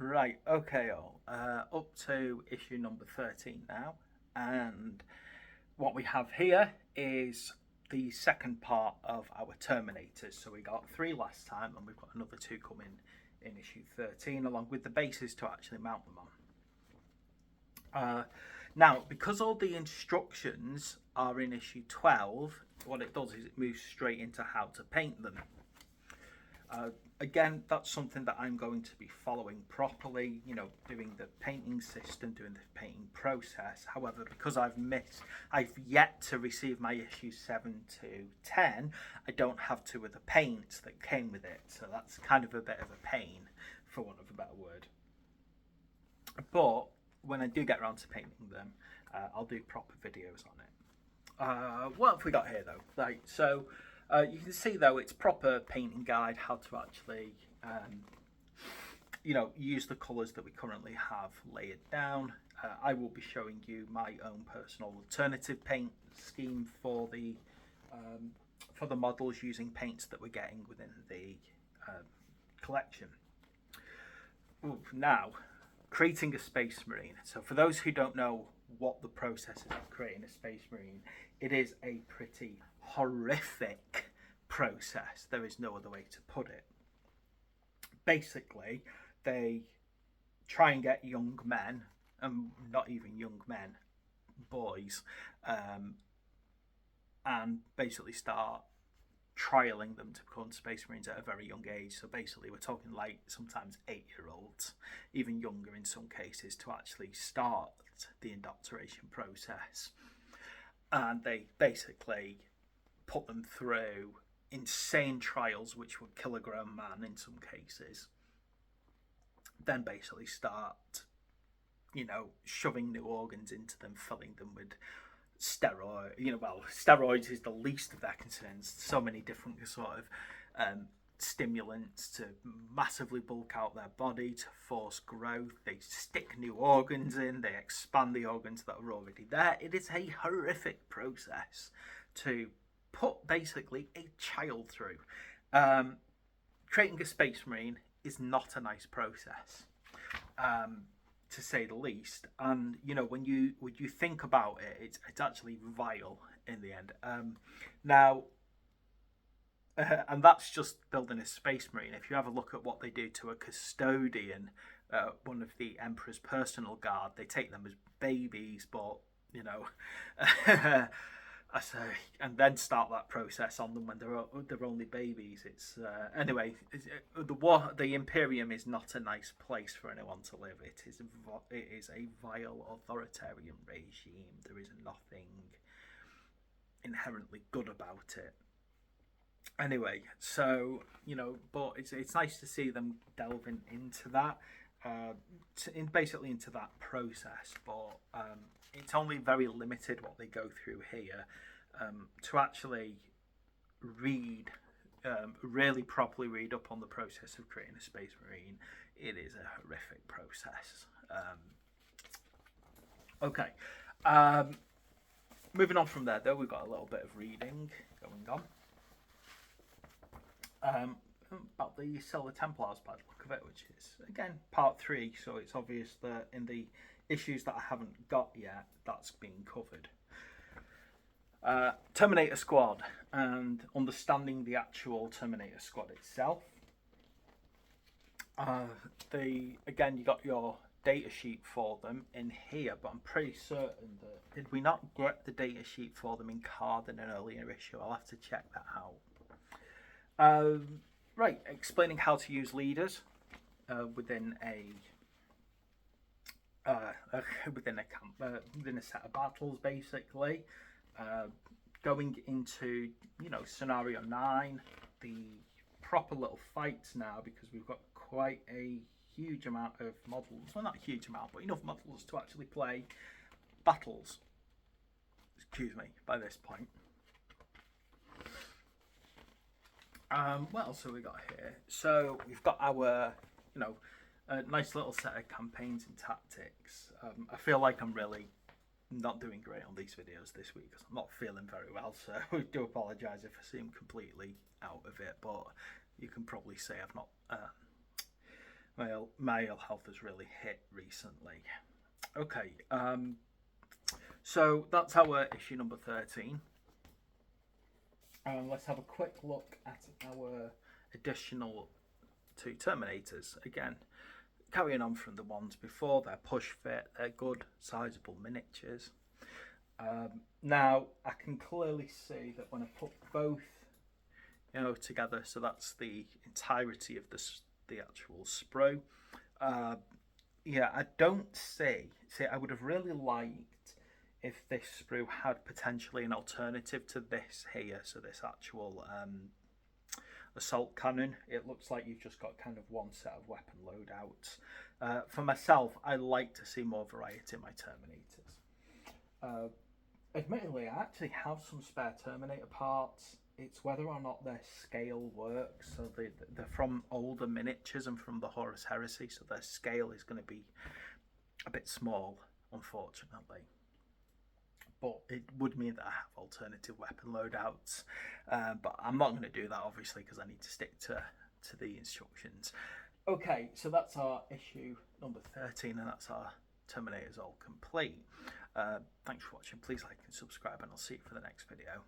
Right, okay, all. Up to issue number 13 now. And what we have here is the second part of our Terminators. So we got three last time, and we've got another two coming in issue 13, along with the bases to actually mount them on. Now, because all the instructions are in issue 12, what it does is it moves straight into how to paint them. Again, that's something that I'm going to be following properly, doing the painting system, doing the painting process. However, because I've yet to receive my issue 7 to 10, I don't have two of the paints that came with it. So that's kind of a bit of a pain, for want of a better word. But when I do get around to painting them, I'll do proper videos on it. What have we got here though? Right, so you can see though it's proper painting guide, how to actually use the colours that we currently have layered down. I will be showing you my own personal alternative paint scheme for the models using paints that we're getting within the collection. Ooh, now, creating a Space Marine. So for those who don't know what the process is of creating a Space Marine, it is a pretty horrific process. There is no other way to put it. Basically, they try and get young men, and not even young men, boys, and basically start trialing them to become Space Marines at a very young age. So basically we're talking like sometimes 8-year-olds, even younger in some cases, to actually start the indoctrination process. And they basically put them through insane trials which would kill a grown man in some cases. Then basically start, shoving new organs into them, filling them with steroids is the least of their concerns. So many different sort of stimulants to massively bulk out their body, to force growth. They stick new organs in, they expand the organs that are already there. It is a horrific process to put basically a child through. Creating a Space Marine is not a nice process, to say the least. And when you think about it, it's actually vile in the end. And that's just building a Space Marine. If you have a look at what they do to a custodian, one of the Emperor's personal guard, they take them as babies, but I say, and then start that process on them when they're only babies. It's anyway. The Imperium is not a nice place for anyone to live. It is a vile authoritarian regime. There is nothing inherently good about it. Anyway, so but it's nice to see them delving into that, basically into that process. But it's only very limited what they go through here. To actually read, really properly read up on the process of creating a Space Marine, it is a horrific process. Okay, moving on from there though, we've got a little bit of reading going on. About the Silver Templars by the look of it, which is again part 3, so it's obvious that in the issues that I haven't got yet, that's being covered. Terminator Squad, and understanding the actual Terminator Squad itself. Again, you got your data sheet for them in here, but I'm pretty certain that did we not get the data sheet for them in card in an earlier issue? I'll have to check that out. Right, explaining how to use leaders within a set of battles, basically. Going into scenario 9, the proper little fights now, because we've got quite a huge amount of models. Well, not a huge amount, but enough models to actually play battles. Excuse me, by this point. What else have we got here? So we've got our, a nice little set of campaigns and tactics. I feel like I'm really not doing great on these videos this week because I'm not feeling very well, so I do apologise if I seem completely out of it, but you can probably say I've not my ill health has really hit recently. Okay, so that's our issue number 13. Let's have a quick look at our additional two Terminators. Again, carrying on from the ones before, they're push fit, they're good, sizable miniatures. Now, I can clearly see that when I put both together, so that's the entirety of the actual sprue. I don't see. I would have really liked if this sprue had potentially an alternative to this here. So this actual assault cannon. It looks like you've just got kind of one set of weapon loadouts. For myself, I like to see more variety in my Terminators. Admittedly, I actually have some spare Terminator parts. It's whether or not their scale works. So they're from older miniatures and from the Horus Heresy, so their scale is going to be a bit small, unfortunately. But it would mean that I have alternative weapon loadouts. But I'm not going to do that, obviously, because I need to stick to the instructions. Okay, so that's our issue number 13, and that's our Terminators all complete. Thanks for watching. Please like and subscribe, and I'll see you for the next video.